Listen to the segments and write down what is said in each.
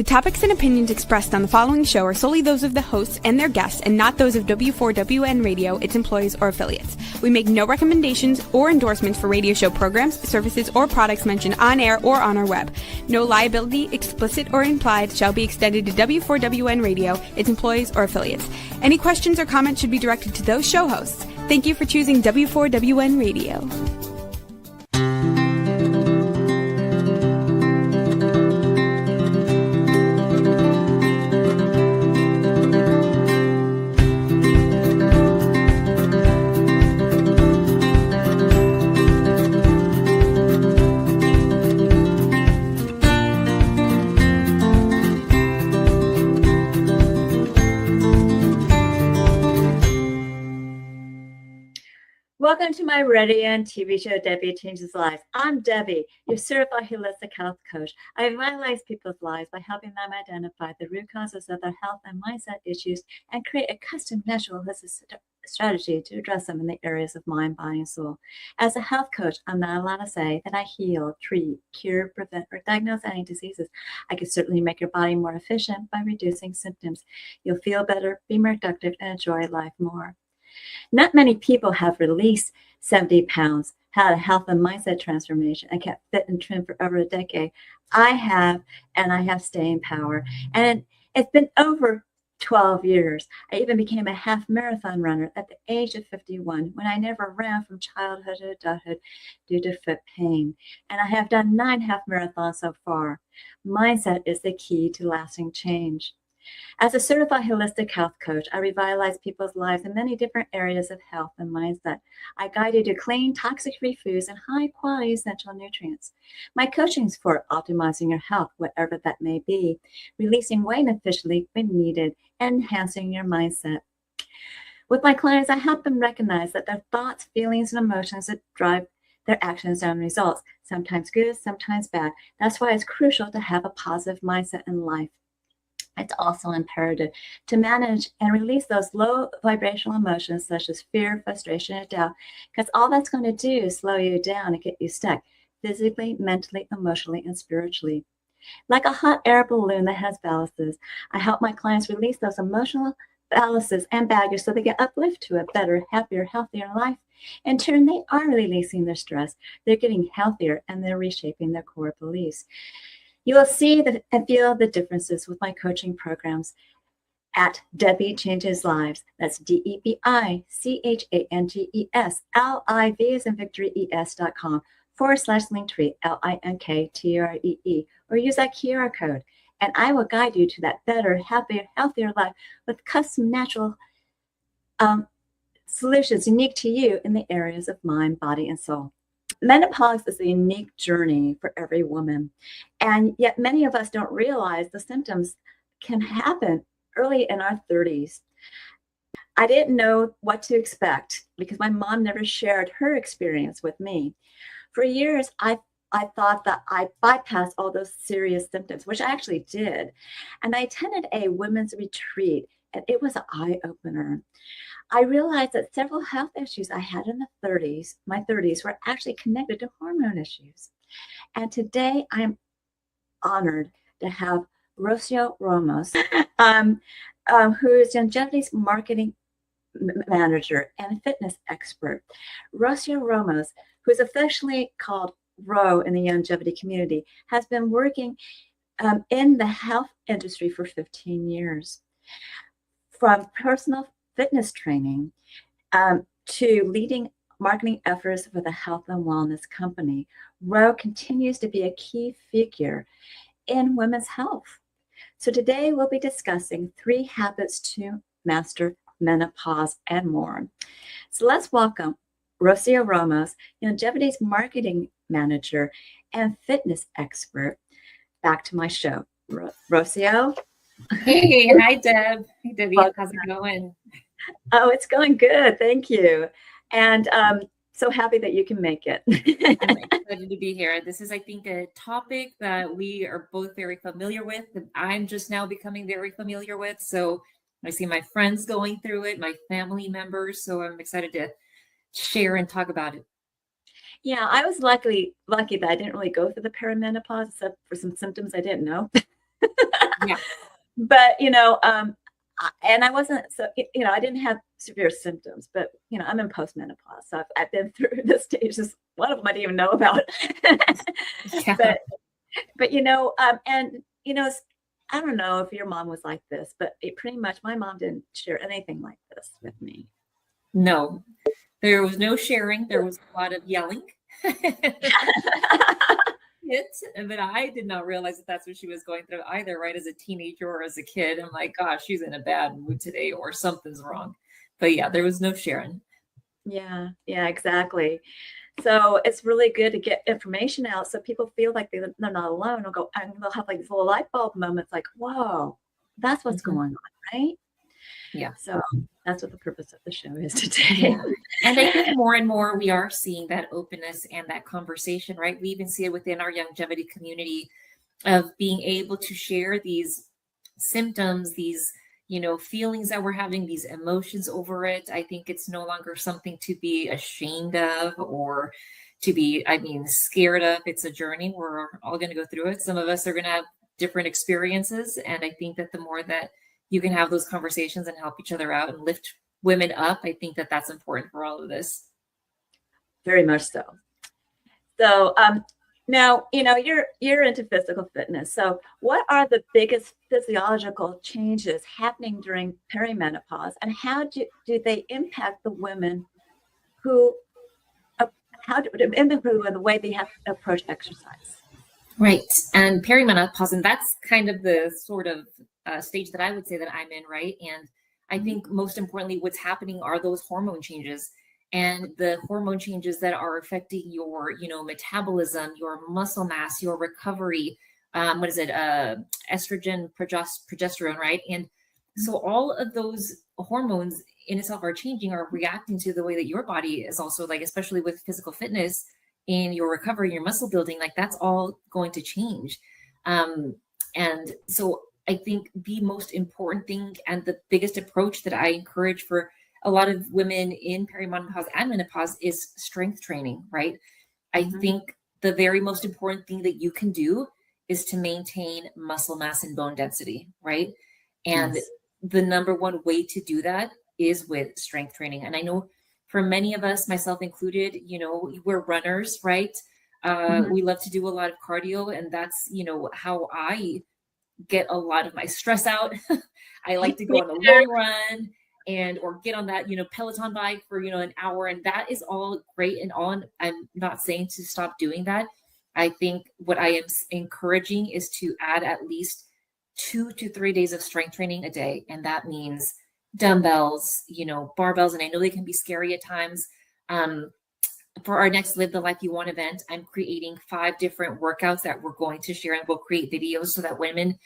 The topics and opinions expressed on the following show are solely those of the hosts and their guests and not those of W4WN Radio, its employees, or affiliates. We make no recommendations or endorsements for radio show programs, services, or products mentioned on air or on our web. No liability, explicit or implied, shall be extended to W4WN Radio, its employees, or affiliates. Any questions or comments should be directed to those show hosts. Thank you for choosing W4WN Radio. Welcome to my radio and TV show, Debi Changes Lives. I'm Debi, your certified holistic health coach. I revitalize people's lives by helping them identify the root causes of their health and mindset issues and create a custom natural holistic strategy to address them in the areas of mind, body, and soul. As a health coach, I'm not allowed to say that I heal, treat, cure, prevent, or diagnose any diseases. I can certainly make your body more efficient by reducing symptoms. You'll feel better, be more productive, and enjoy life more. Not many people have released 70 pounds, had a health and mindset transformation, and kept fit and trim for over a decade. I have, and I have staying power. And it's been over 12 years. I even became a half marathon runner at the age of 51 when I never ran from childhood to adulthood due to foot pain. And I have done 9 half marathons so far. Mindset is the key to lasting change. As a certified holistic health coach, I revitalize people's lives in many different areas of health and mindset. I guide you to clean, toxic-free foods and high-quality essential nutrients. My coaching is for optimizing your health, whatever that may be, releasing weight efficiently when needed, and enhancing your mindset. With my clients, I help them recognize that their thoughts, feelings, and emotions that drive their actions and results, sometimes good, sometimes bad. That's why it's crucial to have a positive mindset in life. It's also imperative to manage and release those low vibrational emotions such as fear, frustration, and doubt, because all that's going to do is slow you down and get you stuck physically, mentally, emotionally, and spiritually. Like a hot air balloon that has ballasts, I help my clients release those emotional ballasts and baggage so they get uplift to a better, happier, healthier life. In turn, they are releasing their stress, they're getting healthier, and they're reshaping their core beliefs. You will see and feel the differences with my coaching programs at Debi Changes Lives. That's DebiChangesLives, as in Victory ES.com/linktree, LINKTREE, or use that QR code. And I will guide you to that better, happier, healthier life with custom natural solutions unique to you in the areas of mind, body, and soul. Menopause is a unique journey for every woman, and yet many of us don't realize the symptoms can happen early in our 30s. I didn't know what to expect because my mom never shared her experience with me. For years, I thought that I bypassed all those serious symptoms, which I actually did. And I attended a women's retreat, and it was an eye-opener. I realized that several health issues I had in my 30s, were actually connected to hormone issues. And today I'm honored to have Rocio Ramos, who is Youngevity's marketing manager and fitness expert. Rocio Ramos, who is affectionately called Ro in the Youngevity community, has been working in the health industry for 15 years. From personal fitness training to leading marketing efforts for the health and wellness company, Ro continues to be a key figure in women's health. So today we'll be discussing 3 habits to master menopause and more. So let's welcome Rocio Ramos, Youngevity's marketing manager and fitness expert, back to my show. Rocio? Hey, hi Deb. Hey Debbie, how's it going? Oh, it's going good. Thank you. And so happy that you can make it. I'm excited to be here. This is, I think, a topic that we are both very familiar with, that I'm just now becoming very familiar with. So I see my friends going through it, my family members. So I'm excited to share and talk about it. Yeah, I was lucky that I didn't really go through the perimenopause except for some symptoms I didn't know. Yeah. But, and I wasn't, so, I didn't have severe symptoms, but, I'm in postmenopause. So I've been through the stages. One of them I didn't even know about. Yeah. But, and, I don't know if your mom was like this, but it pretty much, my mom didn't share anything like this with me. No, there was no sharing. There was a lot of yelling. But I did not realize that that's what she was going through either, right? As a teenager or as a kid. I'm like, gosh, she's in a bad mood today or something's wrong. But yeah, there was no sharing. Yeah, exactly. So it's really good to get information out so people feel like they're not alone, and they'll have like these little light bulb moments like, whoa, that's what's going on, right? Yeah. So that's what the purpose of the show is today. Yeah. And I think more and more we are seeing that openness and that conversation, right? We even see it within our Youngevity community of being able to share these symptoms, these, feelings that we're having, these emotions over it. I think it's no longer something to be ashamed of or to be, scared of. It's a journey. We're all going to go through it. Some of us are going to have different experiences. And I think that the more that you can have those conversations and help each other out and lift women up, I think that that's important for all of this. Very much so. So, now, you're into physical fitness. So what are the biggest physiological changes happening during perimenopause, and how do they impact the women who, impact the way they have to approach exercise? Right. And perimenopause, and that's kind of the sort of stage that I would say that I'm in, right? And I think most importantly, what's happening are those hormone changes. And the hormone changes that are affecting your, metabolism, your muscle mass, your recovery, estrogen, progesterone, right? And so all of those hormones in itself are changing, are reacting to the way that your body is also, like, especially with physical fitness in your recovery, your muscle building, like that's all going to change. And so I think the most important thing and the biggest approach that I encourage for a lot of women in perimenopause and menopause is strength training, right? I think the very most important thing that you can do is to maintain muscle mass and bone density, right? And the number one way to do that is with strength training. And I know for many of us, myself included, we're runners, right? We love to do a lot of cardio, and that's, how I get a lot of my stress out. I like to go on a long run or get on that, Peloton bike for, an hour. And that is all great and all. I'm not saying to stop doing that. I think what I am encouraging is to add at least 2 to 3 days of strength training a day. And that means dumbbells, barbells. And I know they can be scary at times. For our next Live the Life You Want event, I'm creating 5 different workouts that we're going to share, and we'll create videos so that women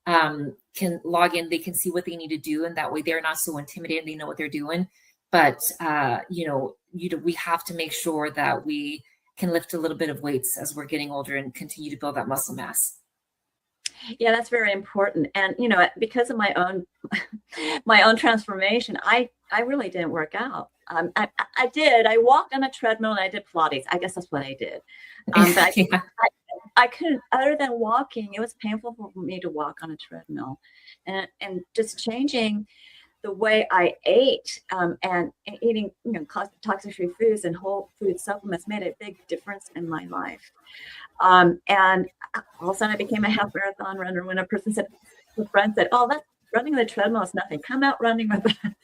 can log in, they can see what they need to do, and that way they're not so intimidated, they know what they're doing. But we have to make sure that we can lift a little bit of weights as we're getting older and continue to build that muscle mass. Yeah, that's very important. And because of my own transformation, I really didn't work out. I did. I walked on a treadmill and I did Pilates. I guess that's what I did. But I couldn't, other than walking, it was painful for me to walk on a treadmill, and just changing the way I ate, and eating, toxic-free foods and whole food supplements made a big difference in my life. And all of a sudden I became a half marathon runner. When a friend said, "Oh, that's running the treadmill is nothing. Come out running with that."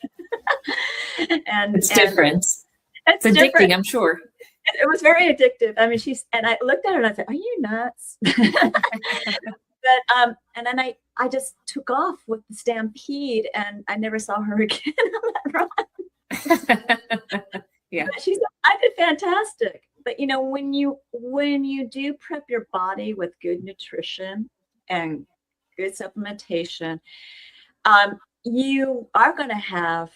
and it's different. It's addicting, different. I'm sure. It was very addictive. I mean, and I looked at her and I said, "Are you nuts?" But and then I just took off with the stampede, and I never saw her again on that run. Yeah, she said, "I did fantastic." But when you do prep your body with good nutrition and good supplementation, you are going to have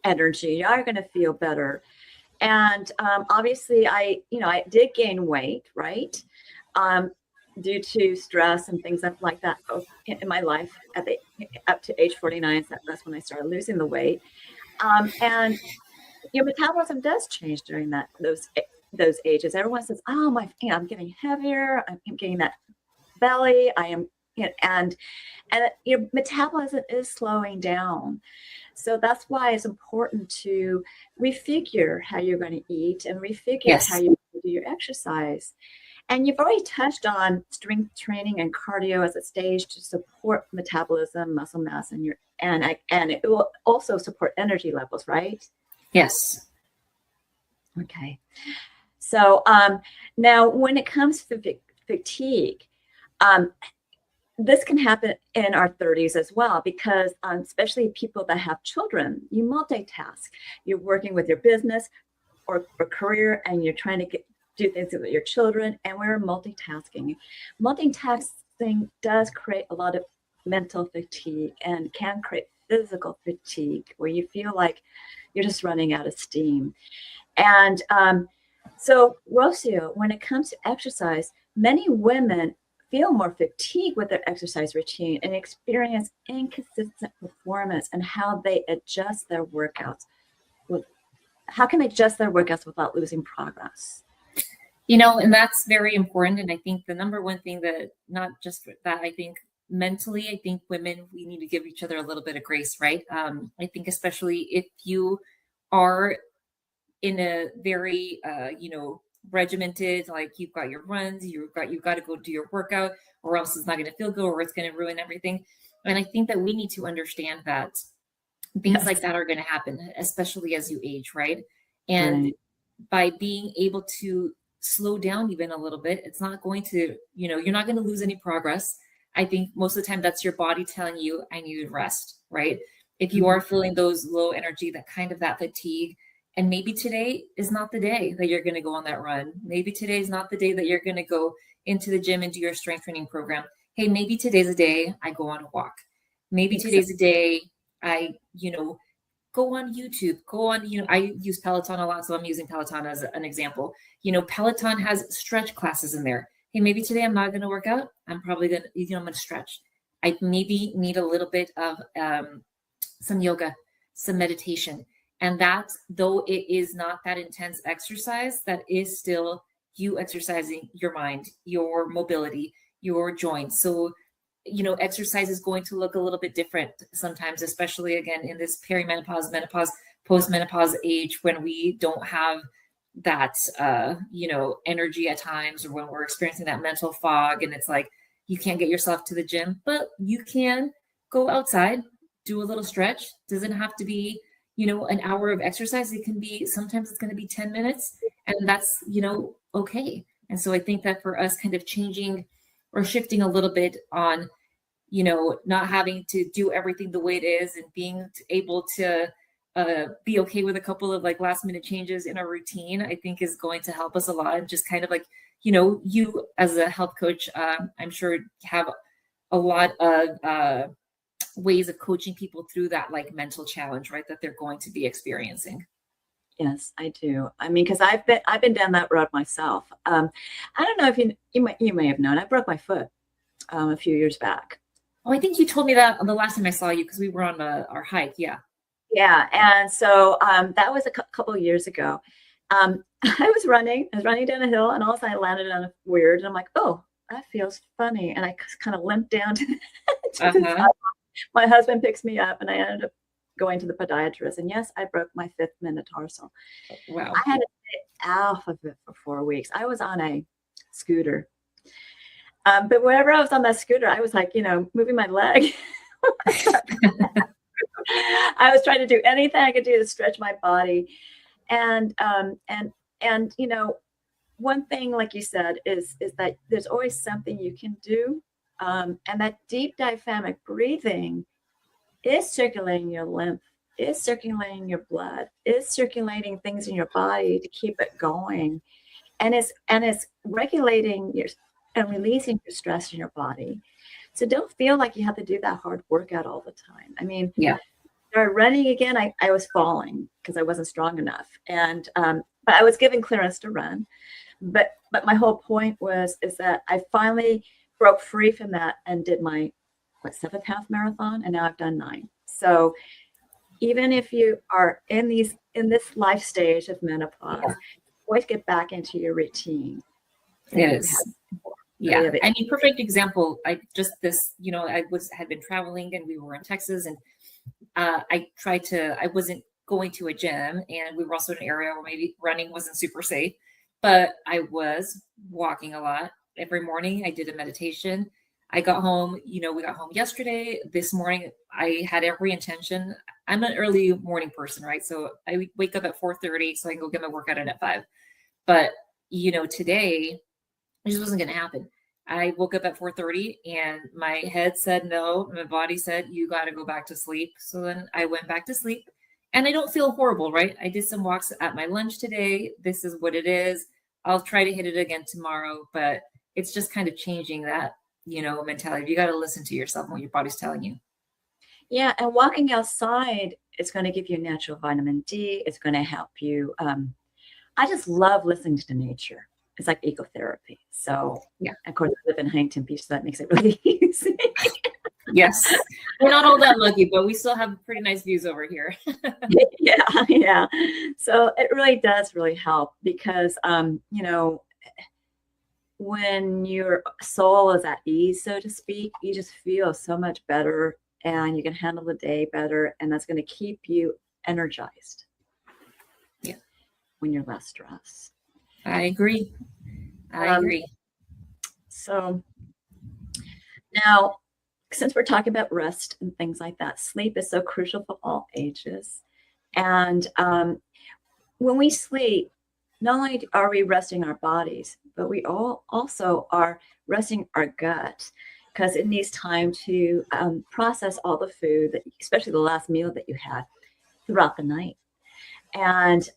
energy. You are going to feel better. And obviously, I did gain weight, right? Due to stress and things like that in my life up to age 49. So that's when I started losing the weight. And your metabolism does change during those ages. Everyone says, "Oh, I'm getting heavier. I'm getting that belly. I am and your metabolism is slowing down. So that's why it's important to refigure how you're going to eat and refigure how you do your exercise. And you've already touched on strength training and cardio as a stage to support metabolism, muscle mass, and it will also support energy levels, right? Yes. Okay. So now when it comes to fatigue, this can happen in our 30s as well, because especially people that have children, you multitask. You're working with your business or career, and you're trying to do things with your children, and we're multitasking. Multitasking does create a lot of mental fatigue and can create physical fatigue where you feel like you're just running out of steam. And so, Rocio, when it comes to exercise, many women feel more fatigued with their exercise routine and experience inconsistent performance, and how they adjust their workouts. How can they adjust their workouts without losing progress? And that's very important. And I think the number one thing that, not just that, I think mentally, I think women, we need to give each other a little bit of grace, right? I think especially if you are in a very, regimented, like you've got your runs, you've got to go do your workout, or else it's not going to feel good, or it's going to ruin everything. And I think that we need to understand that things like that are going to happen, especially as you age, right? And by being able to slow down even a little bit, it's not going to, you're not going to lose any progress. I think most of the time that's your body telling you, I need to rest, right? If you are feeling those low energy, that fatigue, and maybe today is not the day that you're going to go on that run. Maybe today is not the day that you're going to go into the gym and do your strength training program. Hey, maybe today's a day I go on a walk. Maybe today's a day I, go on YouTube, I use Peloton a lot, so I'm using Peloton as an example. Peloton has stretch classes in there. Hey, maybe today I'm not going to work out. I'm probably going to, I'm going to stretch. I maybe need a little bit of some yoga, some meditation. And that, though it is not that intense exercise, that is still you exercising your mind, your mobility, your joints. So, exercise is going to look a little bit different sometimes, especially again in this perimenopause, menopause, post-menopause age, when we don't have that, energy at times, or when we're experiencing that mental fog, and it's like you can't get yourself to the gym, but you can go outside, do a little stretch. Doesn't have to be an hour of exercise. It can be, sometimes it's going to be 10 minutes, and that's, okay. And so I think that for us, kind of changing or shifting a little bit on, not having to do everything the way it is, and being able to be okay with a couple of like last minute changes in our routine, I think is going to help us a lot. And just kind of like, you as a health coach, I'm sure have a lot of ways of coaching people through that like mental challenge, right, that they're going to be experiencing. Yes, I do. I mean, because I've been down that road myself. I don't know if you may have known, I broke my foot a few years back. Oh, I think you told me that the last time I saw you, because we were on our hike. Yeah. Yeah, and so that was a couple of years ago. I was running down a hill, and all of a sudden I landed on a weird, and I'm like, oh, that feels funny, and I kind of limped down to the side. My husband picks me up, and I ended up going to the podiatrist. And yes, I broke my 5th metatarsal. Wow. I had to stay off of it for 4 weeks. I was on a scooter. But whenever I was on that scooter, I was like, moving my leg. I was trying to do anything I could do to stretch my body. And one thing, like you said, is that there's always something you can do. And that deep diaphragmatic breathing is circulating your lymph, is circulating your blood, is circulating things in your body to keep it going. And it's regulating and releasing your stress in your body. So don't feel like you have to do that hard workout all the time. I mean, yeah. Running again, I was falling because I wasn't strong enough. And but I was given clearance to run. But my whole point is that I finally broke free from that and did my 7th half marathon, and now I've done 9. So even if you are in this life stage of menopause, always get back into your routine. Yes. Yeah. I mean, perfect example. I just had been traveling and we were in Texas, and I wasn't going to a gym, and we were also in an area where maybe running wasn't super safe, but I was walking a lot. Every morning I did a meditation. I got home, we got home yesterday. This morning I had every intention. I'm an early morning person, right? So I wake up at 4:30 so I can go get my workout in at 5. But, today it just wasn't going to happen. I woke up at 4:30 and my head said no. My body said, you got to go back to sleep. So then I went back to sleep, and I don't feel horrible, right? I did some walks at my lunch today. This is what it is. I'll try to hit it again tomorrow, but it's just kind of changing that, mentality. You got to listen to yourself and what your body's telling you. Yeah. And walking outside is going to give you natural vitamin D. It's going to help you. I just love listening to nature. It's like ecotherapy. So yeah, of course, I live in Huntington Beach, so that makes it really easy. Yes. We're not all that lucky, but we still have pretty nice views over here. Yeah. So it really does really help because, when your soul is at ease, so to speak, you just feel so much better and you can handle the day better. And that's going to keep you energized. Yeah. When you're less stressed. I agree. I agree. So now, since we're talking about rest and things like that, sleep is so crucial for all ages. And when we sleep, not only are we resting our bodies, but we also are resting our gut because it needs time to process all the food, especially the last meal that you had throughout the night. And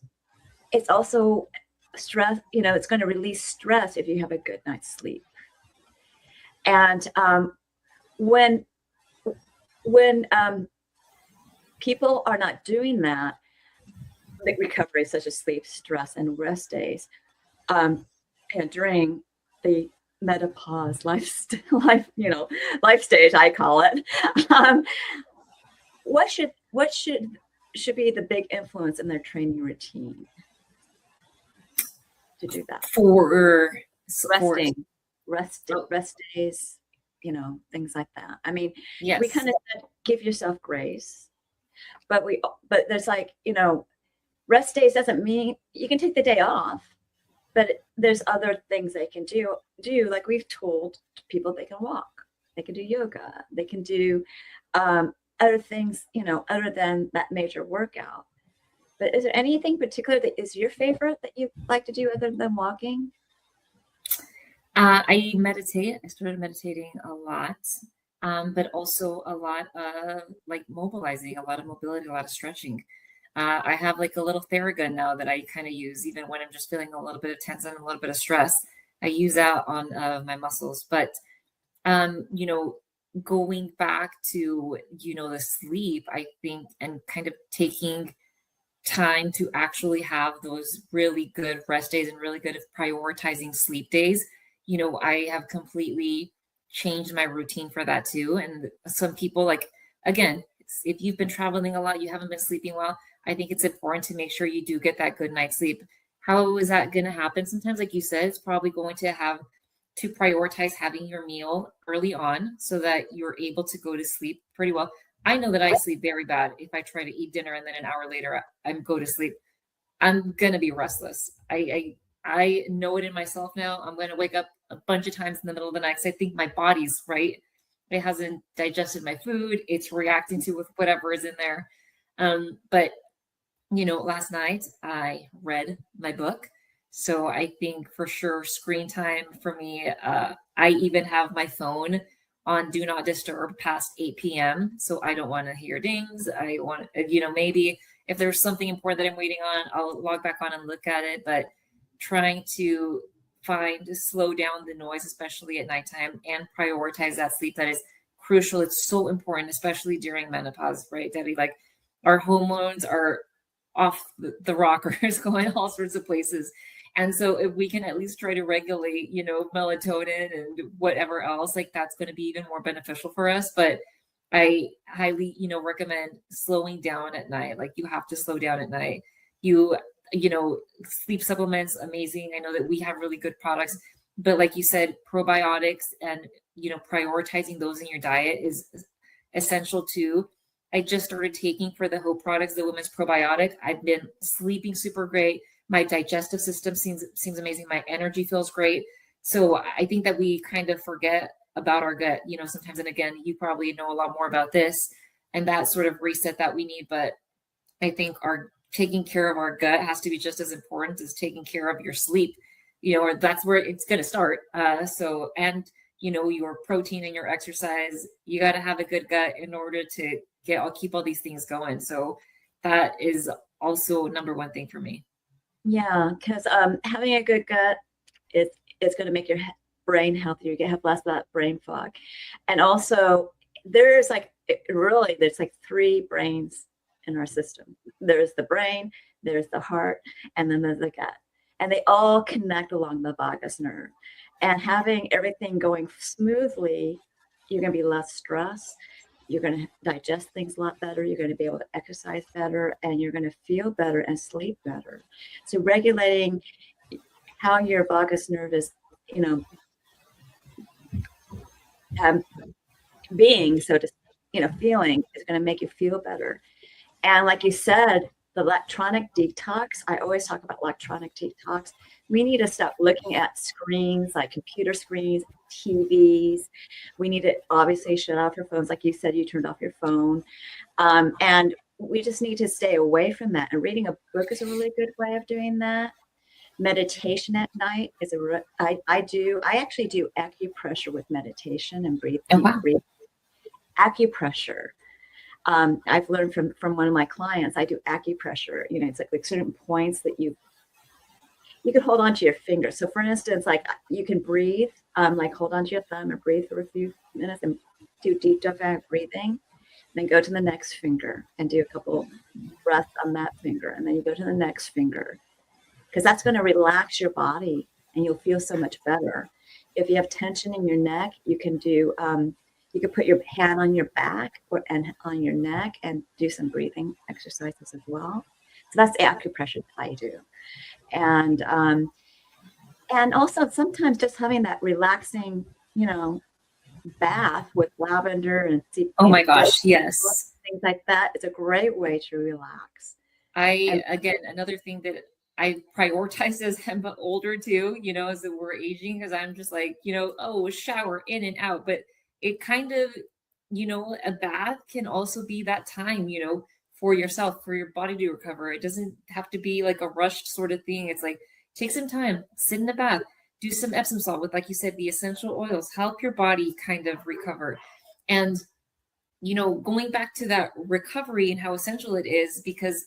it's also stress, it's going to release stress if you have a good night's sleep. And when people are not doing that, big recovery such as sleep, stress, and rest days, and during the menopause life stage, I call it. What should be the big influence in their training routine to do that? For rest days, things like that. I mean, yes. We kind of said, give yourself grace, but there's rest days doesn't mean you can take the day off, but there's other things they can do. Like we've told people they can walk, they can do yoga, they can do other things, other than that major workout. But is there anything particular that is your favorite that you like to do other than walking? I meditate. I started meditating a lot, but also a lot of mobilizing, a lot of mobility, a lot of stretching. I have a little Theragun now that I kind of use even when I'm just feeling a little bit of tension and a little bit of stress. I use that on my muscles. But, going back to, the sleep, I think, and kind of taking time to actually have those really good rest days and really good prioritizing sleep days. I have completely changed my routine for that too. And some people again, if you've been traveling a lot, you haven't been sleeping well, I think it's important to make sure you do get that good night's sleep. How is that going to happen? Sometimes, like you said, it's probably going to have to prioritize having your meal early on so that you're able to go to sleep pretty well. I know that I sleep very bad. If I try to eat dinner and then an hour later I go to sleep, I'm going to be restless. I know it in myself now. I'm going to wake up a bunch of times in the middle of the night because I think my body's right. It hasn't digested my food. It's reacting to with whatever is in there. But, last night I read my book. So I think for sure screen time for me, I even have my phone on do not disturb past 8 p.m. So I don't want to hear dings. I want, maybe if there's something important that I'm waiting on, I'll log back on and look at it. But trying to slow down the noise, especially at nighttime, and prioritize that sleep that is crucial. It's so important, especially during menopause, right, Debbie? Our hormones are off the rockers, going all sorts of places. And so if we can at least try to regulate, melatonin and whatever else, that's going to be even more beneficial for us. But I highly, recommend slowing down at night. You have to slow down at night. Sleep supplements, amazing. I know that we have really good products. But like you said, probiotics and, prioritizing those in your diet is essential too. I just started taking for the Hope Products, the women's probiotic. I've been sleeping super great. My digestive system seems amazing. My energy feels great. So I think that we kind of forget about our gut, sometimes. And again, you probably know a lot more about this and that sort of reset that we need. But I think our taking care of our gut has to be just as important as taking care of your sleep, or that's where it's going to start. And your protein and your exercise, you got to have a good gut in order to keep all these things going. So that is also number one thing for me. Yeah, because having a good gut is going to make your brain healthier. You have less of that brain fog. And also there's like three brains in our system. There's the brain, there's the heart, and then there's the gut. And they all connect along the vagus nerve. And having everything going smoothly, you're going to be less stressed. You're going to digest things a lot better. You're going to be able to exercise better, and you're going to feel better and sleep better. So regulating how your vagus nerve is, being, so to, feeling is going to make you feel better. And like you said, the electronic detox, I always talk about electronic detox. We need to stop looking at screens like computer screens, TVs. We need to obviously shut off your phones. Like you said, you turned off your phone. And we just need to stay away from that. And reading a book is a really good way of doing that. Meditation at night is I actually do acupressure with meditation and breathe. Oh, wow. Acupressure. I've learned from one of my clients, I do acupressure. It's like certain points that you can hold onto your fingers. So for instance, like you can breathe, like hold onto your thumb and breathe for a few minutes and do deep diaphragmatic breathing. Then go to the next finger and do a couple breaths on that finger. And then you go to the next finger, because that's going to relax your body and you'll feel so much better. If you have tension in your neck, you can do, you can put your hand on your back and on your neck and do some breathing exercises as well. So that's the acupressure that I do. And also sometimes just having that relaxing, bath with lavender and oh my gosh, yes, things like that. It's a great way to relax. Again, another thing that I prioritize as I'm older too, as we're aging, because I'm just like, shower in and out. But it kind of, a bath can also be that time, for yourself, for your body to recover. It doesn't have to be like a rushed sort of thing. It's like, take some time, sit in the bath, do some Epsom salt with, like you said, the essential oils, help your body kind of recover. And, going back to that recovery and how essential it is, because,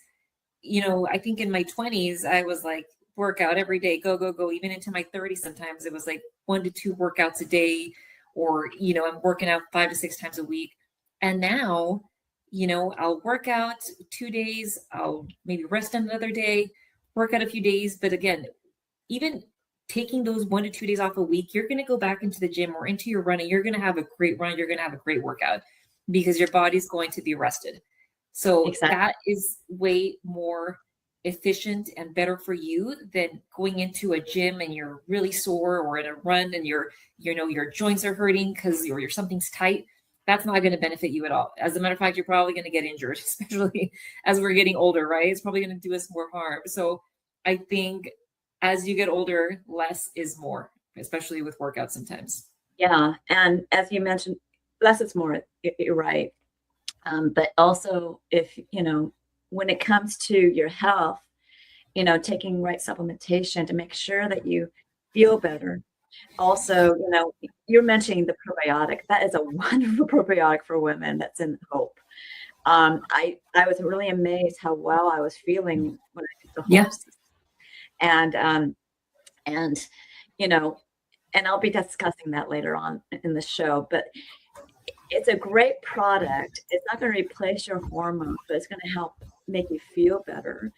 I think in my 20s, I was like, workout every day, go, go, go. Even into my 30s, sometimes it was like 1 to 2 workouts a day, or, I'm working out 5 to 6 times a week. And now, I'll work out 2 days, I'll maybe rest another day, work out a few days. But again, even taking those 1 to 2 days off a week, you're going to go back into the gym or into your running. You're going to have a great run. You're going to have a great workout because your body's going to be rested. So exactly. That is way more efficient and better for you than going into a gym and you're really sore, or in a run and your joints are hurting because or something's tight. That's not going to benefit you at all. As a matter of fact, you're probably going to get injured, especially as we're getting older, right? It's probably going to do us more harm. So I think as you get older, less is more, especially with workouts sometimes. Yeah. And as you mentioned, less is more. You're right. But also if, when it comes to your health, taking right supplementation to make sure that you feel better. Also, you're mentioning the probiotic. That is a wonderful probiotic for women that's in Hope. I was really amazed how well I was feeling when I took the Hope. Yes. And I'll be discussing that later on in the show, but it's a great product. It's not going to replace your hormones, but it's going to help make you feel better.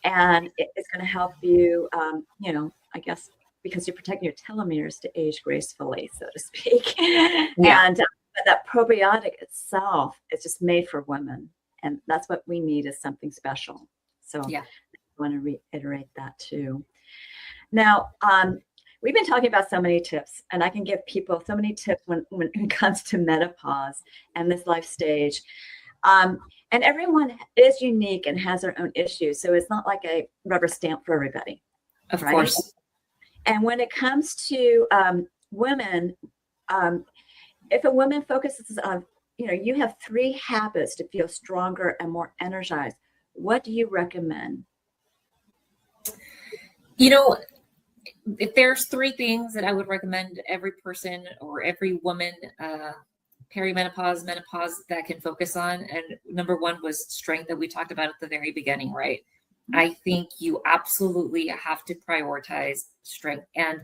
And it's going to help you, I guess, because you're protecting your telomeres to age gracefully, so to speak. Yeah. And but that probiotic itself is just made for women. And that's what we need, is something special. So yeah. I want to reiterate that too. Now, we've been talking about so many tips, and I can give people so many tips when it comes to menopause and this life stage. And everyone is unique and has their own issues. So it's not like a rubber stamp for everybody. Of right? course. And when it comes to women, if a woman focuses on, you have 3 habits to feel stronger and more energized, what do you recommend? If there's 3 things that I would recommend every person or every woman, perimenopause, menopause, that can focus on. And number 1 was strength that we talked about at the very beginning, right? Mm-hmm. I think you absolutely have to prioritize strength. And,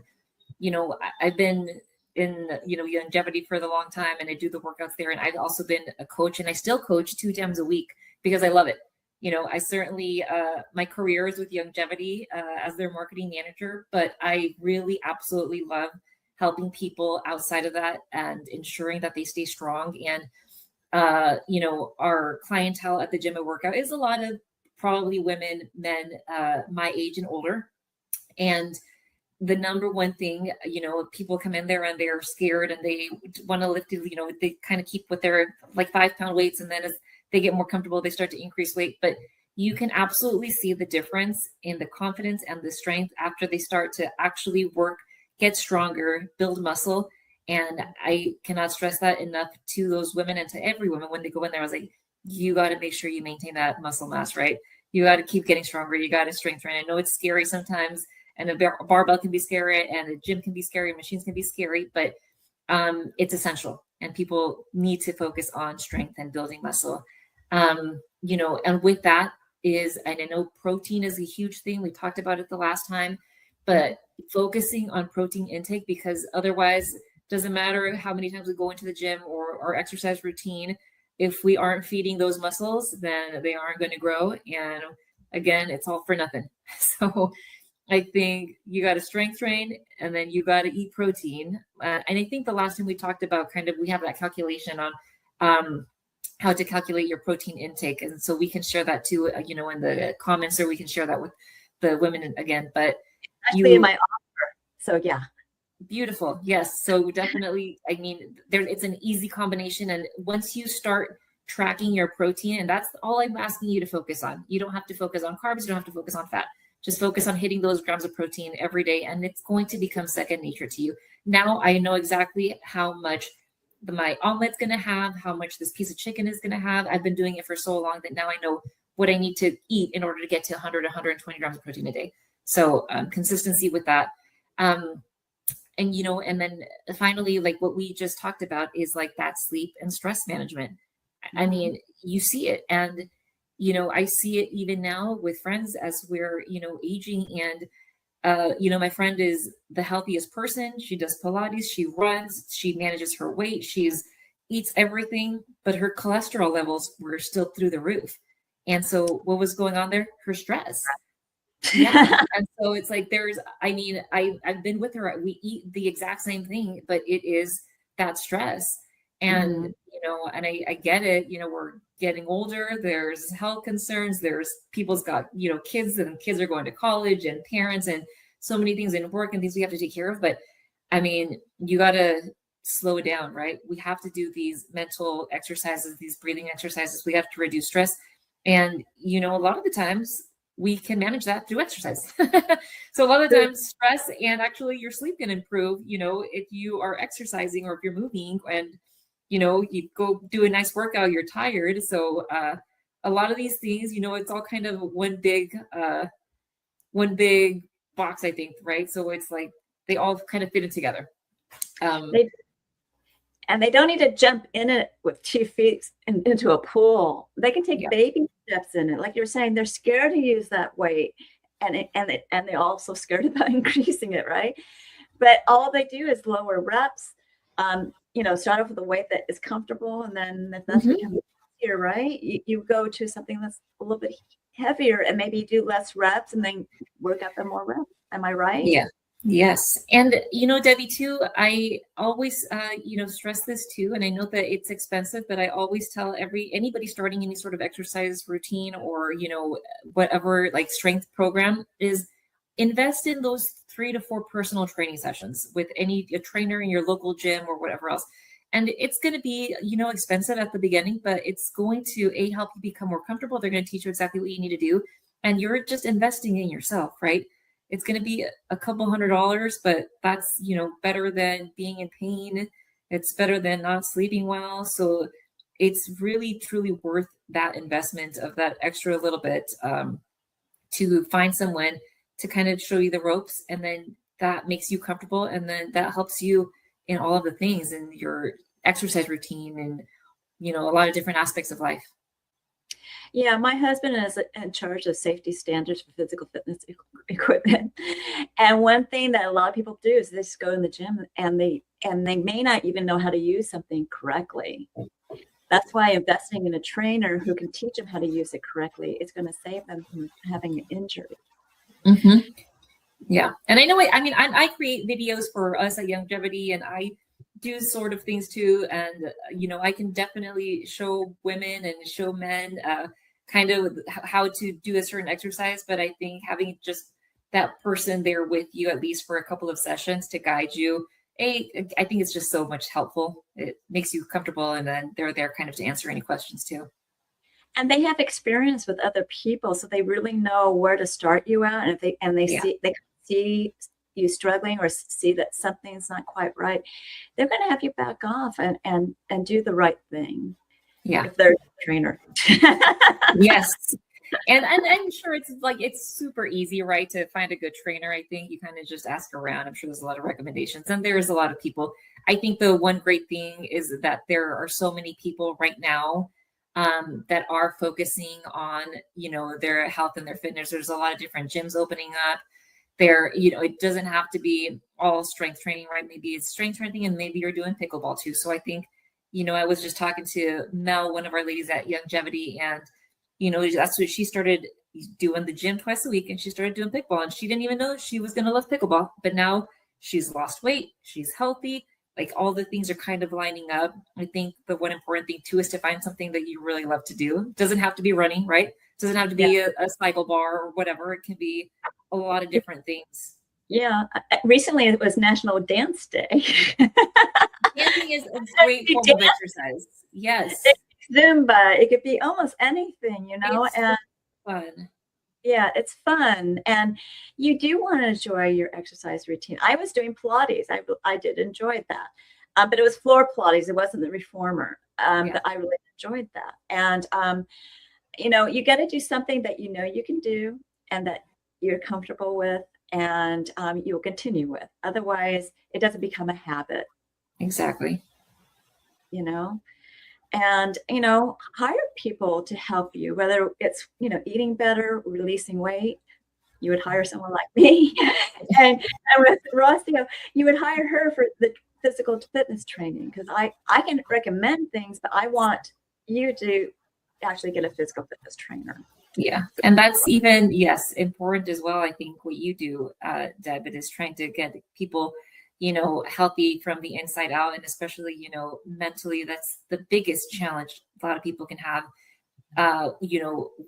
I've been in, Youngevity for the long time, and I do the workouts there. And I've also been a coach, and I still coach 2 times a week because I love it. I certainly, my career is with Youngevity as their marketing manager, but I really absolutely love helping people outside of that and ensuring that they stay strong. And, our clientele at the gym and workout is a lot of probably women, men, my age and older. And the number 1 thing, people come in there and they're scared and they want to lift, they kind of keep with their like 5-pound weights. And then as they get more comfortable, they start to increase weight. But you can absolutely see the difference in the confidence and the strength after they start to actually work, get stronger, build muscle. And I cannot stress that enough to those women and to every woman when they go in there. I was like, you got to make sure you maintain that muscle mass, right? You got to keep getting stronger. You got to strength train. I know it's scary sometimes, and a barbell can be scary, and a gym can be scary, machines can be scary, but it's essential. And people need to focus on strength and building muscle. And with that is, and I know protein is a huge thing. We talked about it the last time, but focusing on protein intake, because otherwise doesn't matter how many times we go into the gym or our exercise routine. If we aren't feeding those muscles, then they aren't going to grow. And again, it's all for nothing. So I think you got to strength train, and then you got to eat protein. And I think the last time we talked about we have that calculation on how to calculate your protein intake. And so we can share that too, in the comments, or we can share that with the women again. But actually in my offer. So yeah. Beautiful. Yes. So definitely, it's an easy combination. And once you start tracking your protein, and that's all I'm asking you to focus on. You don't have to focus on carbs. You don't have to focus on fat. Just focus on hitting those grams of protein every day, and it's going to become second nature to you. Now I know exactly how much my omelet's going to have, how much this piece of chicken is going to have. I've been doing it for so long that now I know what I need to eat in order to get to 100, 120 grams of protein a day. So consistency with that. And then finally, like what we just talked about is like that sleep and stress management. I mean, you see it. And, I see it even now with friends as we're, aging. And, my friend is the healthiest person. She does Pilates, she runs, she manages her weight, eats everything, but her cholesterol levels were still through the roof. And so what was going on there? Her stress. Yeah. And so it's like I've been with her. We eat the exact same thing, but it is that stress. And, and I get it, we're getting older. There's health concerns. There's people's got, kids, and kids are going to college, and parents, and so many things in work and things we have to take care of. But I mean, you got to slow it down, right? We have to do these mental exercises, these breathing exercises. We have to reduce stress. And, a lot of the times we can manage that through exercise. So a lot of times stress and actually your sleep can improve, if you are exercising or if you're moving and, you go do a nice workout, you're tired. So a lot of these things, it's all kind of one big box, I think, right? So it's like they all kind of fit in together. And they don't need to jump in it with 2 feet into a pool. They can take baby steps in it. Like you're saying, they're scared to use that weight, and they're also scared about increasing it, right? But all they do is lower reps. Start off with a weight that is comfortable, and then if that's becoming easier, right? You go to something that's a little bit heavier, and maybe do less reps, and then work up the more reps. Am I right? Yeah. Yes. And, Debbie, too, I always, stress this too. And I know that it's expensive, but I always tell anybody starting any sort of exercise routine or, whatever like strength program is, invest in those 3 to 4 personal training sessions with a trainer in your local gym or whatever else. And it's going to be, expensive at the beginning, but it's going to help you become more comfortable. They're going to teach you exactly what you need to do. And you're just investing in yourself, right? It's going to be a couple $100, but that's, better than being in pain. It's better than not sleeping well. So it's really, truly worth that investment of that extra little bit to find someone to kind of show you the ropes. And then that makes you comfortable. And then that helps you in all of the things in your exercise routine and, a lot of different aspects of life. Yeah, my husband is in charge of safety standards for physical fitness equipment. And one thing that a lot of people do is they just go in the gym and they may not even know how to use something correctly. That's why investing in a trainer who can teach them how to use it correctly is going to save them from having an injury. Mm-hmm. Yeah. And I know, I create videos for us at Youngevity, and I do sort of things too. And, I can definitely show women and show men kind of how to do a certain exercise. But I think having just that person there with you, at least for a couple of sessions to guide you, I think it's just so much helpful. It makes you comfortable. And then they're there kind of to answer any questions too. And they have experience with other people, so they really know where to start you out. And if they see you struggling or see that something's not quite right, they're going to have you back off and do the right thing. Yeah, if they're a trainer. Yes. And I'm sure it's super easy, right, to find a good trainer. I think you kind of just ask around. I'm sure there's a lot of recommendations, and there's a lot of people. I think the one great thing is that there are so many people right now that are focusing on, their health and their fitness. There's a lot of different gyms opening up there. It doesn't have to be all strength training, right? Maybe it's strength training and maybe you're doing pickleball too. So I think, I was just talking to Mel, one of our ladies at Youngevity, and, that's what she started doing, the gym twice a week, and she started doing pickleball, and she didn't even know she was going to love pickleball, but now she's lost weight. She's healthy. Like, all the things are kind of lining up. I think the one important thing too is to find something that you really love to do. It doesn't have to be running, right? It doesn't have to be a cycle bar or whatever. It can be a lot of different things. Yeah. Recently it was National Dance Day. Dancing is a great form of exercise. Yes. Zumba. It could be almost anything, It's and fun. Yeah, it's fun. And you do want to enjoy your exercise routine. I was doing Pilates. I did enjoy that. But it was floor Pilates. It wasn't the reformer. But I really enjoyed that. And, you got to do something that you can do and that you're comfortable with and you'll continue with. Otherwise, it doesn't become a habit. Exactly. And, hire people to help you, whether it's, eating better, releasing weight. You would hire someone like me. and with Rocio, you would hire her for the physical fitness training, because I can recommend things, but I want you to actually get a physical fitness trainer. Yeah. And that's even, important as well. I think what you do, Deb, is trying to get people healthy from the inside out, and especially, mentally. That's the biggest challenge a lot of people can have,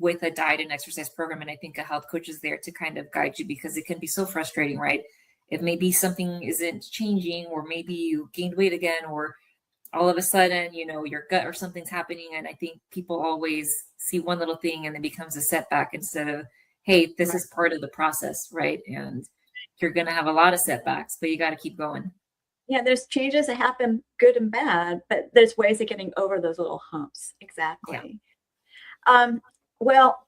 with a diet and exercise program. And I think a health coach is there to kind of guide you, because it can be so frustrating, right? If maybe something isn't changing, or maybe you gained weight again, or all of a sudden, your gut or something's happening. And I think people always see one little thing and it becomes a setback, instead of, hey, this is part of the process, right? And you're going to have a lot of setbacks, but you got to keep going. Yeah, there's changes that happen, good and bad, but there's ways of getting over those little humps. Exactly. Yeah. Well,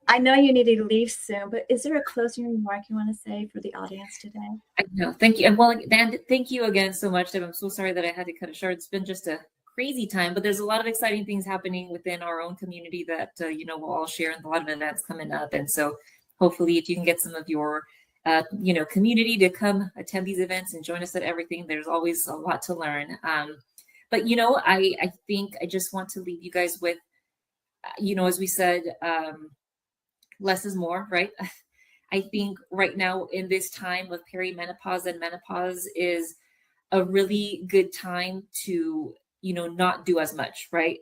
I know you need to leave soon, but is there a closing remark you want to say for the audience today? I know. Thank you. And well, Dan, thank you again so much, Deb. I'm so sorry that I had to cut it short. It's been just a crazy time, but there's a lot of exciting things happening within our own community that, we'll all share, and a lot of events coming up. And so hopefully if you can get some of your community to come attend these events and join us at everything. There's always a lot to learn. But, I think I just want to leave you guys with, as we said, less is more, right? I think right now in this time of perimenopause and menopause is a really good time to, not do as much, right?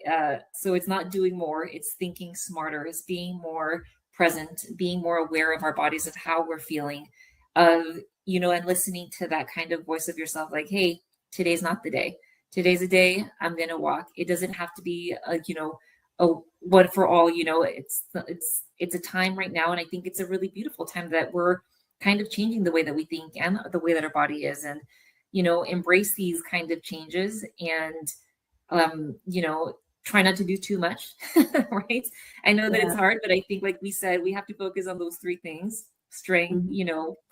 So it's not doing more, it's thinking smarter, it's being more present, being more aware of our bodies, of how we're feeling, of, and listening to that kind of voice of yourself, like, hey, today's not the day. Today's a day I'm going to walk. It doesn't have to be a one for all, it's a time right now. And I think it's a really beautiful time that we're kind of changing the way that we think and the way that our body is, and, embrace these kind of changes, and, try not to do too much, right? I know that it's hard, but I think, like we said, we have to focus on those three things: strength,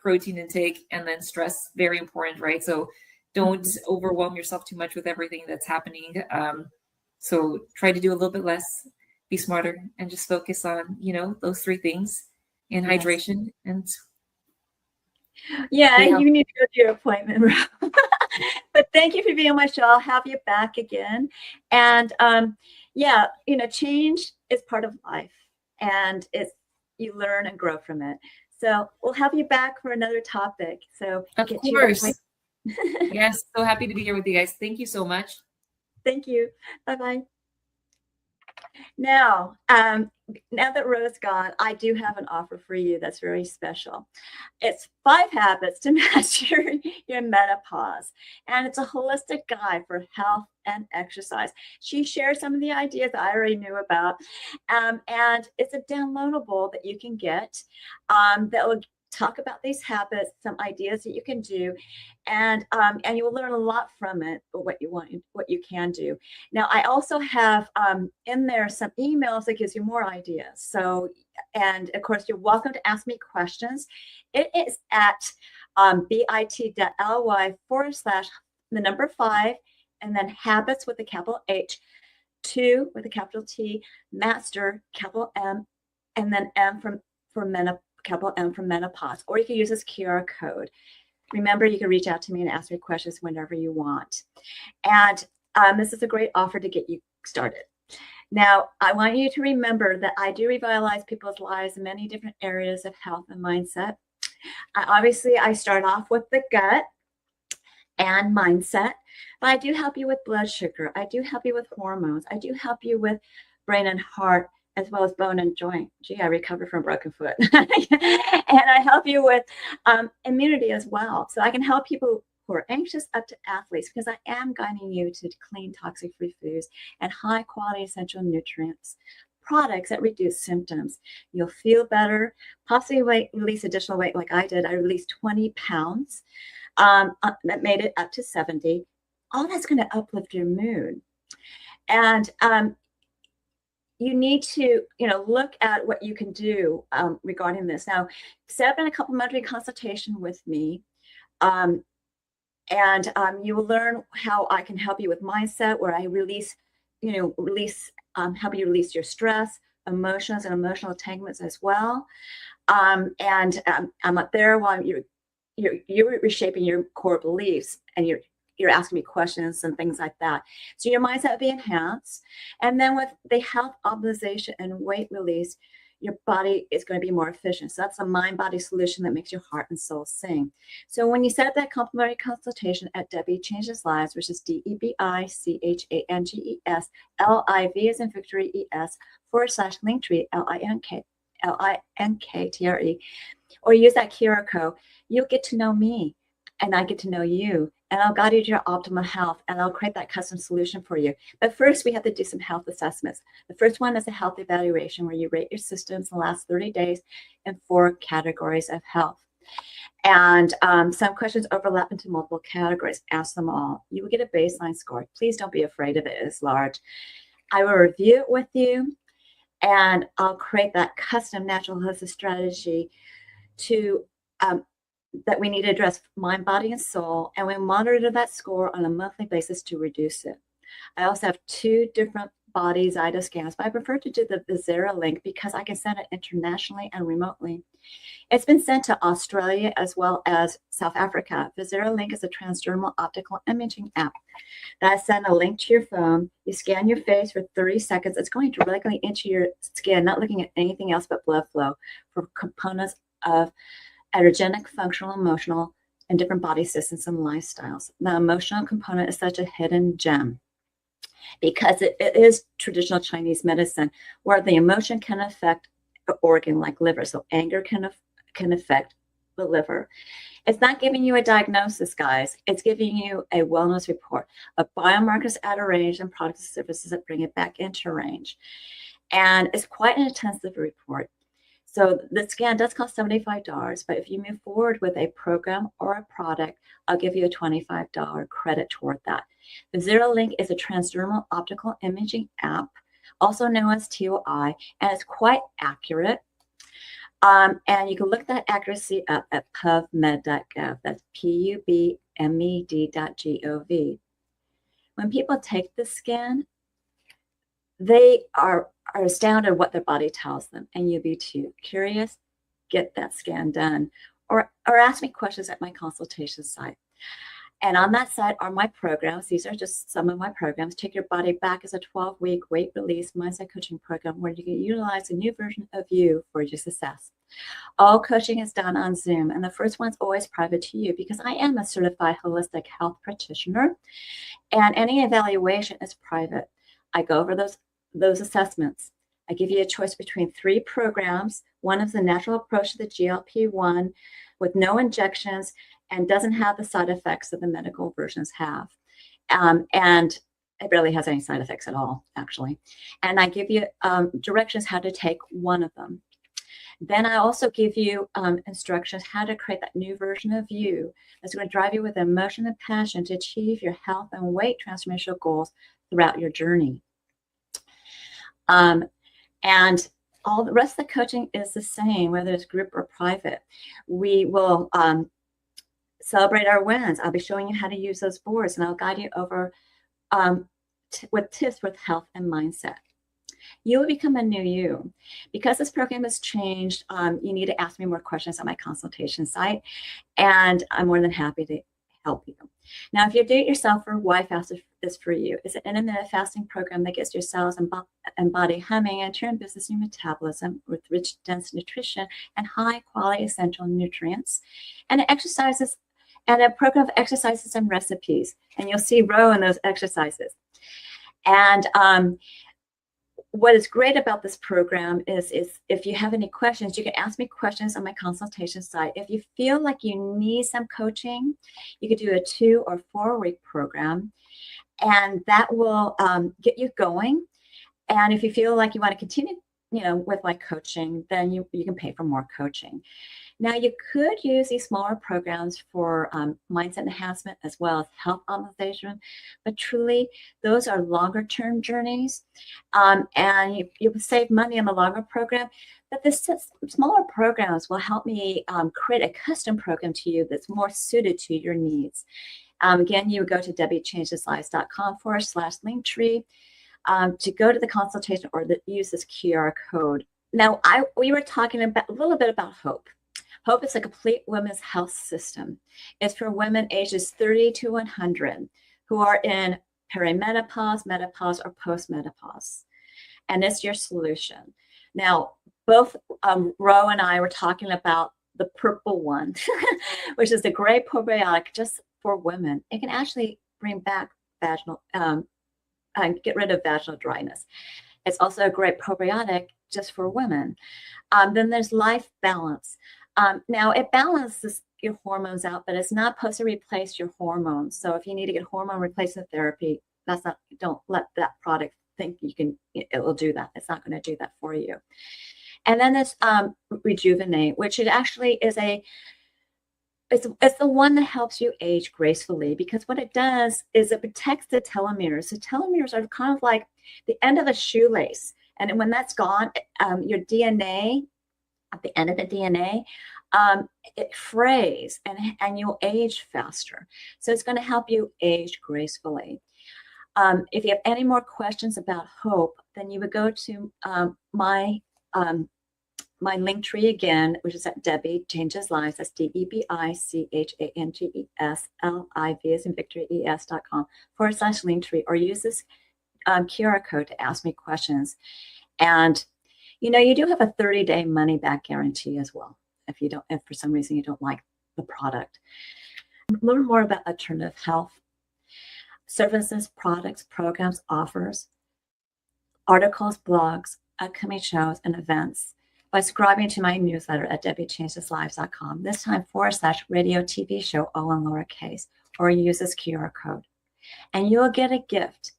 protein intake, and then stress, very important, right? So don't overwhelm yourself too much with everything that's happening. So try to do a little bit less, be smarter, and just focus on, those three things, and hydration. And you need to go to your appointment. But thank you for being on my show. I'll have you back again. And change is part of life, and you learn and grow from it. So we'll have you back for another topic. So of course. Yes, so happy to be here with you guys. Thank you so much. Thank you. Bye-bye. Now that Ro's gone, I do have an offer for you that's very special. It's 5 habits to master your menopause, and it's a holistic guide for health and exercise. She shares some of the ideas I already knew about, and it's a downloadable that you can get that will talk about these habits, some ideas that you can do, and you will learn a lot from it, what you can do. Now, I also have in there some emails that gives you more ideas. So, and of course, you're welcome to ask me questions. It is at bit.ly/5 and then habits with a capital H, 2 with a capital T, master, capital M, and then M for menopause. Capital M for menopause, or you can use this QR code. Remember, you can reach out to me and ask me questions whenever you want. And this is a great offer to get you started. Now, I want you to remember that I do revitalize people's lives in many different areas of health and mindset. Obviously, I start off with the gut and mindset, but I do help you with blood sugar. I do help you with hormones. I do help you with brain and heart, as well as bone and joint. Gee, I recovered from a broken foot. And I help you with immunity as well. So I can help people who are anxious up to athletes, because I am guiding you to clean, toxic-free foods and high-quality essential nutrients, products that reduce symptoms. You'll feel better, possibly release additional weight like I did. I released 20 pounds. That made it up to 70. All that's going to uplift your mood. And you need to, look at what you can do regarding this. Now, set up a complimentary consultation with me, and you will learn how I can help you with mindset, where I help you release your stress, emotions, and emotional entanglements as well. I'm up there while you're reshaping your core beliefs, and you're asking me questions and things like that. So your mindset will be enhanced. And then with the health optimization and weight release, your body is going to be more efficient. So that's a mind-body solution that makes your heart and soul sing. So when you set up that complimentary consultation at Debi Changes Lives, which is DEBICHANGES, LIV as in Victory ES /Linktree, LINKTRE, or use that QR code, you'll get to know me and I get to know you. And I'll guide you to your optimal health, and I'll create that custom solution for you. But first, we have to do some health assessments. The first one is a health evaluation, where you rate your systems in the last 30 days in 4 categories of health. And some questions overlap into multiple categories. Ask them all. You will get a baseline score. Please don't be afraid of it. It's large. I will review it with you, and I'll create that custom natural holistic strategy to that we need to address mind, body, and soul, and we monitor that score on a monthly basis to reduce it. I also have 2 different body Zyto scans, but I prefer to do the Vizera link because I can send it internationally and remotely. It's been sent to Australia as well as South Africa. Vizera link is a transdermal optical imaging app that I send a link to your phone. You scan your face for 30 seconds. It's going directly into your skin, not looking at anything else but blood flow for components of energetic, functional, emotional, and different body systems and lifestyles. The emotional component is such a hidden gem because it is traditional Chinese medicine, where the emotion can affect organ like liver. So anger can affect the liver. It's not giving you a diagnosis, guys. It's giving you a wellness report of biomarkers out of range and products and services that bring it back into range. And it's quite an intensive report. So the scan does cost $75, but if you move forward with a program or a product, I'll give you a $25 credit toward that. The ZeroLink is a transdermal optical imaging app, also known as TOI, and it's quite accurate. And you can look that accuracy up at pubmed.gov. That's pubmed.gov. When people take the scan, they are astounded what their body tells them, and you'll be too. Curious? Get that scan done, or ask me questions at my consultation site. And on that site are my programs. These are just some of my programs. Take Your Body Back is a 12-week weight release mindset coaching program where you can utilize a new version of you for your success. All coaching is done on Zoom, and the first one's always private to you because I am a certified holistic health practitioner, and any evaluation is private. I go over those assessments. I give you a choice between 3 programs. One is the natural approach to the GLP-1 with no injections and doesn't have the side effects that the medical versions have. And it barely has any side effects at all, actually. And I give you directions how to take one of them. Then I also give you instructions how to create that new version of you that's going to drive you with emotion and passion to achieve your health and weight transformational goals throughout your journey. And all the rest of the coaching is the same, whether it's group or private. We will celebrate our wins. I'll be showing you how to use those boards, and I'll guide you over with tips with health and mindset. You will become a new you. Because this program has changed, you need to ask me more questions on my consultation site, and I'm more than happy to help you. Now, if you're do-it-yourselfer, Why Fast is for you. It's an intermittent fasting program that gets your cells and body humming and turn business new metabolism with rich, dense nutrition and high-quality essential nutrients. And it exercises, and a program of exercises and recipes. And you'll see Ro in those exercises. And what is great about this program is if you have any questions, you can ask me questions on my consultation site. If you feel like you need some coaching, you could do a 2 or 4 week program, and that will get you going. And if you feel like you want to continue, with my coaching, then you can pay for more coaching. Now, you could use these smaller programs for mindset enhancement as well as health optimization, but truly, those are longer-term journeys, and you save money on the longer program. But the smaller programs will help me create a custom program to you that's more suited to your needs. Again, you would go to debichangeslives.com/linktree to go to the consultation or use this QR code. Now, we were talking a little bit about HOPE. HOPE is a complete women's health system. It's for women ages 30 to 100 who are in perimenopause, menopause, or postmenopause. And it's your solution. Now, both Ro and I were talking about the purple one, which is the gray probiotic just for women. It can actually bring back vaginal, get rid of vaginal dryness. It's also a great probiotic just for women. Then there's Life Balance. Now, it balances your hormones out, but it's not supposed to replace your hormones. So if you need to get hormone replacement therapy, don't let that product think it will do that. It's not going to do that for you. And then there's Rejuvenate, which it actually is it's the one that helps you age gracefully, because what it does is it protects the telomeres. The telomeres are kind of like the end of a shoelace. And when that's gone, your DNA, at the end of the DNA, it frays and you'll age faster. So it's going to help you age gracefully. If you have any more questions about HOPE, then you would go to my link tree again, which is at Debi Changes Lives. That's DebiChangeslives, as in Victory, ES.com/link tree, or use this QR code to ask me questions. And you do have a 30-day money back guarantee as well if for some reason you don't like the product. Learn more about alternative health services, products, programs, offers, articles, blogs, upcoming shows, and events by subscribing to my newsletter at DebiChangesLives.com, this time /radio TV show, all in lowercase, or use this QR code. And you'll get a gift,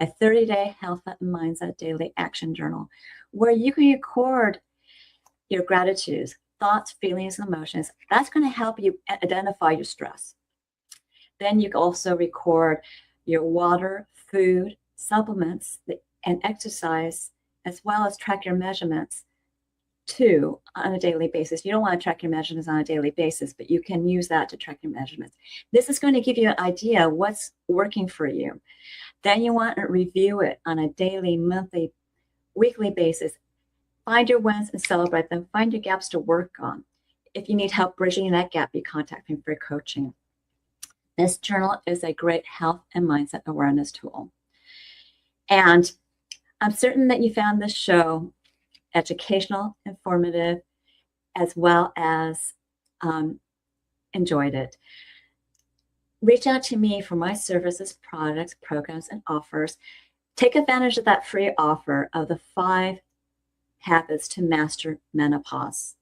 a 30-day health and mindset daily action journal, where you can record your gratitudes, thoughts, feelings, and emotions. That's going to help you identify your stress. Then you can also record your water, food, supplements, and exercise, as well as track your measurements too on a daily basis. You don't want to track your measurements on a daily basis, but you can use that to track your measurements. This is going to give you an idea of what's working for you. Then you want to review it on a daily, monthly, weekly basis. Find your wins and celebrate them. Find your gaps to work on. If you need help bridging that gap, you contact me for coaching. This journal is a great health and mindset awareness tool. And I'm certain that you found this show educational, informative, as well as enjoyed it. Reach out to me for my services, products, programs, and offers. Take advantage of that free offer of the 5 habits to master menopause.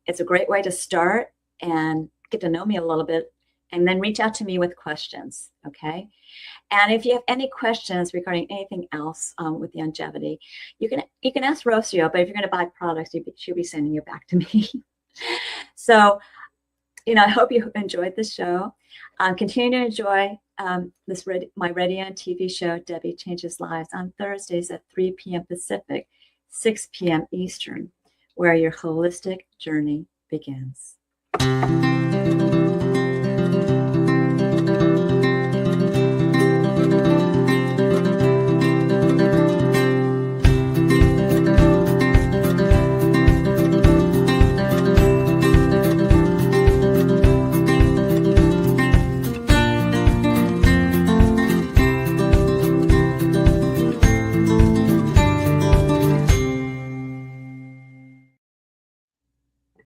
It's a great way to start and get to know me a little bit, and then reach out to me with questions, okay? And if you have any questions regarding anything else with Youngevity, you can ask Rocio, but if you're going to buy products, she'll be sending you back to me. So, I hope you enjoyed the show. Continue to enjoy my radio and TV show, Debi Changes Lives, on Thursdays at 3 p.m. Pacific, 6 p.m. Eastern, where your holistic journey begins.